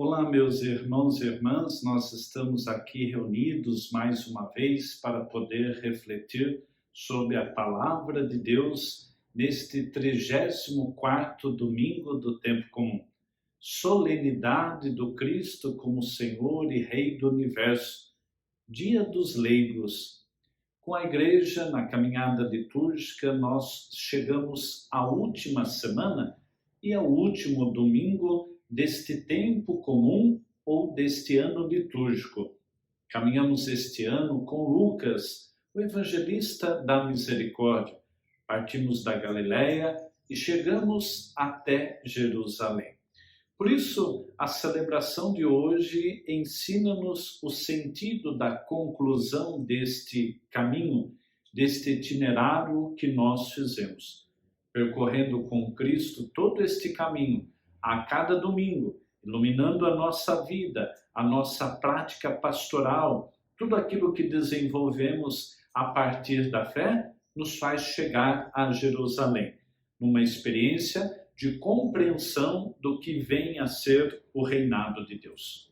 Olá, meus irmãos e irmãs, nós estamos aqui reunidos mais uma vez para poder refletir sobre a Palavra de Deus neste 34º domingo do tempo comum. Solenidade do Cristo como Senhor e Rei do Universo, Dia dos Leigos. Com a Igreja, na caminhada litúrgica, nós chegamos à última semana e ao último domingo deste tempo comum ou deste ano litúrgico. Caminhamos este ano com Lucas, o evangelista da misericórdia. Partimos da Galileia e chegamos até Jerusalém. Por isso, a celebração de hoje ensina-nos o sentido da conclusão deste caminho, deste itinerário que nós fizemos. Percorrendo com Cristo todo este caminho, a cada domingo, iluminando a nossa vida, a nossa prática pastoral, tudo aquilo que desenvolvemos a partir da fé, nos faz chegar a Jerusalém, numa experiência de compreensão do que vem a ser o reinado de Deus.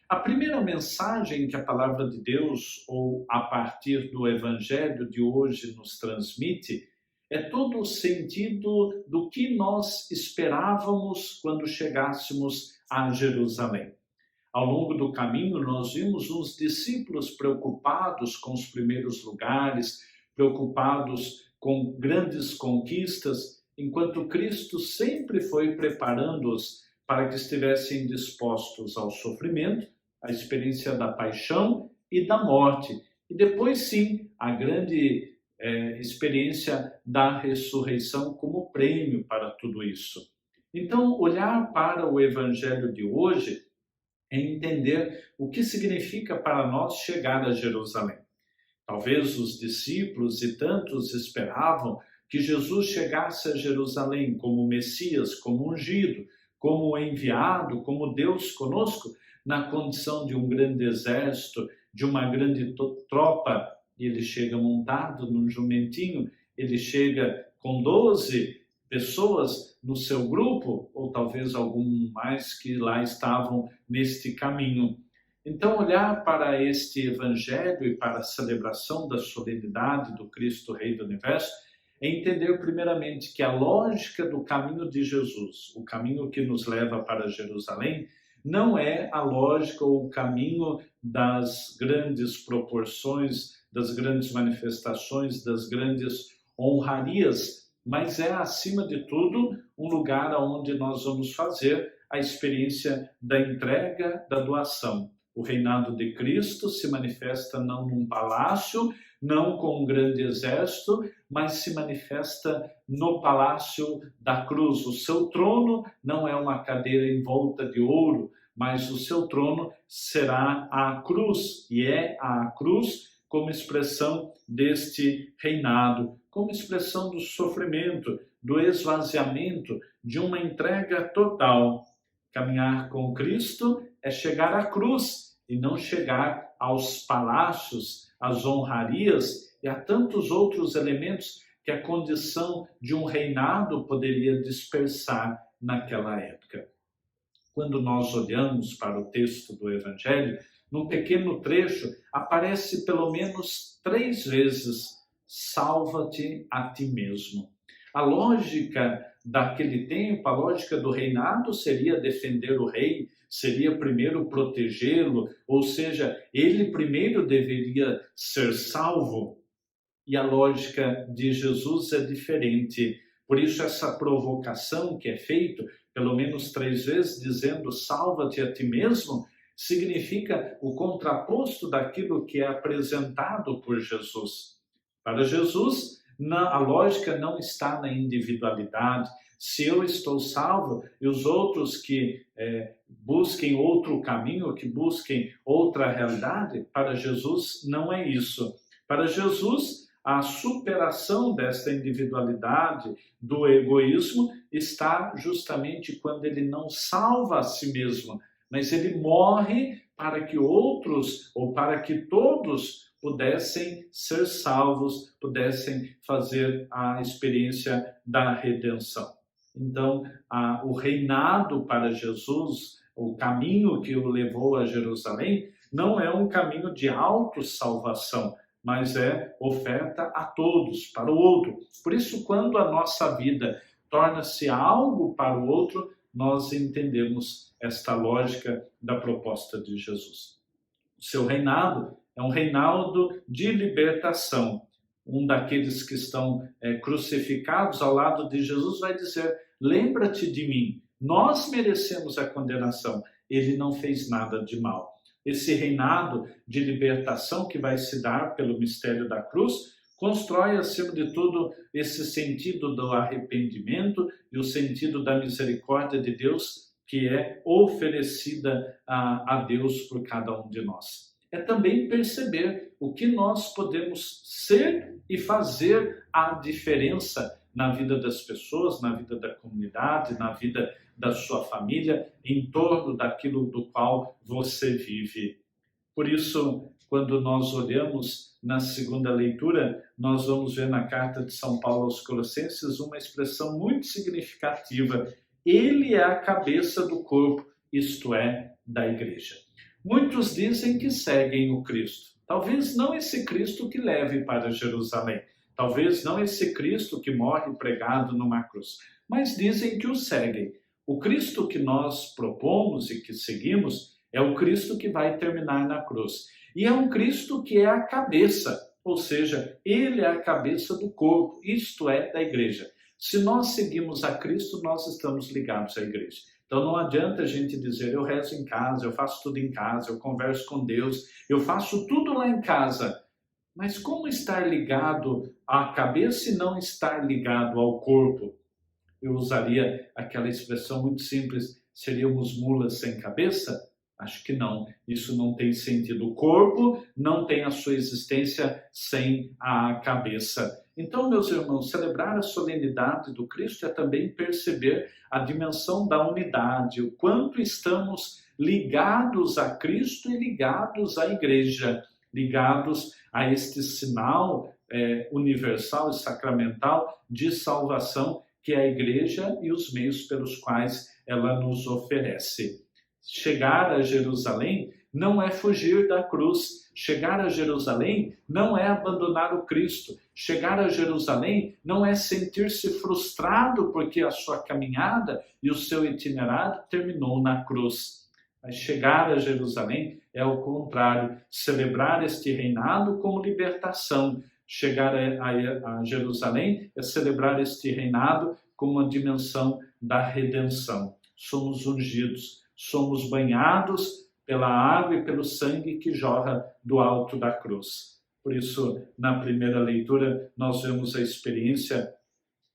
A primeira mensagem que a palavra de Deus, ou a partir do evangelho de hoje, nos transmite, é todo o sentido do que nós esperávamos quando chegássemos a Jerusalém. Ao longo do caminho, nós vimos uns discípulos preocupados com os primeiros lugares, preocupados com grandes conquistas, enquanto Cristo sempre foi preparando-os para que estivessem dispostos ao sofrimento, à experiência da paixão e da morte. E depois, sim, a grande experiência da ressurreição como prêmio para tudo isso. Então, olhar para o evangelho de hoje é entender o que significa para nós chegar a Jerusalém. Talvez os discípulos e tantos esperavam que Jesus chegasse a Jerusalém como Messias, como ungido, como enviado, como Deus conosco, na condição de um grande exército, de uma grande tropa. E ele chega montado num jumentinho, ele chega com 12 pessoas no seu grupo, ou talvez algum mais que lá estavam neste caminho. Então, olhar para este evangelho e para a celebração da solenidade do Cristo Rei do Universo é entender primeiramente que a lógica do caminho de Jesus, o caminho que nos leva para Jerusalém, não é a lógica ou o caminho das grandes proporções, das grandes manifestações, das grandes honrarias, mas é, acima de tudo, um lugar onde nós vamos fazer a experiência da entrega, da doação. O reinado de Cristo se manifesta não num palácio, não com um grande exército, mas se manifesta no palácio da cruz. O seu trono não é uma cadeira envolta de ouro, mas o seu trono será a cruz, e é a cruz como expressão deste reinado, como expressão do sofrimento, do esvaziamento, de uma entrega total. Caminhar com Cristo é chegar à cruz e não chegar aos palácios, às honrarias e a tantos outros elementos que a condição de um reinado poderia dispersar naquela época. Quando nós olhamos para o texto do Evangelho, num pequeno trecho, aparece pelo menos 3 vezes: salva-te a ti mesmo. A lógica daquele tempo, a lógica do reinado seria defender o rei, seria primeiro protegê-lo, ou seja, ele primeiro deveria ser salvo. E a lógica de Jesus é diferente. Por isso, essa provocação que é feita, pelo menos 3 vezes, dizendo salva-te a ti mesmo, significa o contraposto daquilo que é apresentado por Jesus. Para Jesus, a lógica não está na individualidade. Se eu estou salvo e os outros que busquem outro caminho, que busquem outra realidade, para Jesus não é isso. Para Jesus, a superação desta individualidade, do egoísmo, está justamente quando ele não salva a si mesmo, mas ele morre para que outros, ou para que todos pudessem ser salvos, pudessem fazer a experiência da redenção. Então, o reinado para Jesus, o caminho que o levou a Jerusalém não é um caminho de autossalvação, mas é oferta a todos, para o outro. Por isso, quando a nossa vida torna-se algo para o outro, nós entendemos esta lógica da proposta de Jesus. O seu reinado é um reinado de libertação. Um daqueles que estão crucificados ao lado de Jesus vai dizer: lembra-te de mim, nós merecemos a condenação, ele não fez nada de mal. Esse reinado de libertação que vai se dar pelo mistério da cruz constrói, acima de tudo, esse sentido do arrependimento e o sentido da misericórdia de Deus que é oferecida a Deus por cada um de nós. É também perceber o que nós podemos ser e fazer a diferença na vida das pessoas, na vida da comunidade, na vida da sua família, em torno daquilo do qual você vive. Por isso, quando nós olhamos na segunda leitura, nós vamos ver na carta de São Paulo aos Colossenses uma expressão muito significativa. Ele é a cabeça do corpo, isto é, da igreja. Muitos dizem que seguem o Cristo. Talvez não esse Cristo que leve para Jerusalém. Talvez não esse Cristo que morre pregado numa cruz. Mas dizem que o seguem. O Cristo que nós propomos e que seguimos é o Cristo que vai terminar na cruz. E é um Cristo que é a cabeça, ou seja, ele é a cabeça do corpo, isto é, da igreja. Se nós seguimos a Cristo, nós estamos ligados à igreja. Então não adianta a gente dizer: eu rezo em casa, eu faço tudo em casa, eu converso com Deus, eu faço tudo lá em casa. Mas como estar ligado à cabeça e não estar ligado ao corpo? Eu usaria aquela expressão muito simples: seríamos mulas sem cabeça? Acho que não, isso não tem sentido. O corpo não tem a sua existência sem a cabeça. Então, meus irmãos, celebrar a solenidade do Cristo é também perceber a dimensão da unidade, o quanto estamos ligados a Cristo e ligados à igreja, ligados a este sinal universal e sacramental de salvação que é a igreja e os meios pelos quais ela nos oferece. Chegar a Jerusalém não é fugir da cruz. Chegar a Jerusalém não é abandonar o Cristo. Chegar a Jerusalém não é sentir-se frustrado porque a sua caminhada e o seu itinerário terminou na cruz. Mas chegar a Jerusalém é o contrário, celebrar este reinado como libertação. Chegar a Jerusalém é celebrar este reinado como uma dimensão da redenção. Somos ungidos, somos banhados pela água e pelo sangue que jorra do alto da cruz. Por isso, na primeira leitura, nós vemos a experiência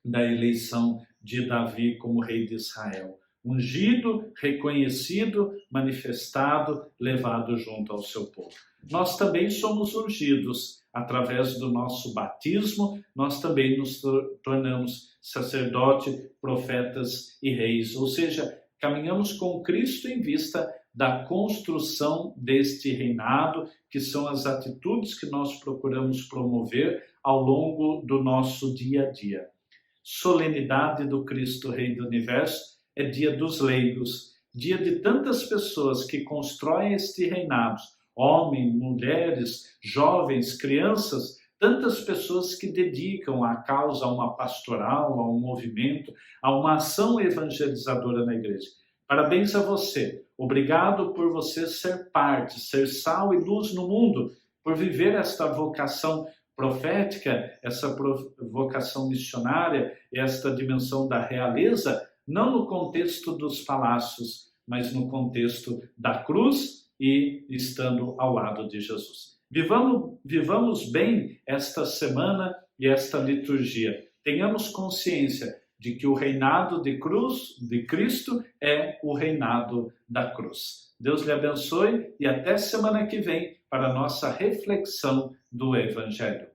da eleição de Davi como rei de Israel. Ungido, reconhecido, manifestado, levado junto ao seu povo. Nós também somos ungidos através do nosso batismo, nós também nos tornamos sacerdote, profetas e reis, ou seja, caminhamos com Cristo em vista da construção deste reinado, que são as atitudes que nós procuramos promover ao longo do nosso dia a dia. Solenidade do Cristo Rei do Universo é dia dos leigos, dia de tantas pessoas que constroem este reinado, homens, mulheres, jovens, crianças, tantas pessoas que dedicam a causa, a uma pastoral, a um movimento, a uma ação evangelizadora na igreja. Parabéns a você. Obrigado por você ser parte, ser sal e luz no mundo, por viver esta vocação profética, essa vocação missionária, esta dimensão da realeza, não no contexto dos palácios, mas no contexto da cruz e estando ao lado de Jesus. Vivamos bem esta semana e esta liturgia. Tenhamos consciência de que o reinado de Cristo é o reinado da cruz. Deus lhe abençoe e até semana que vem para a nossa reflexão do Evangelho.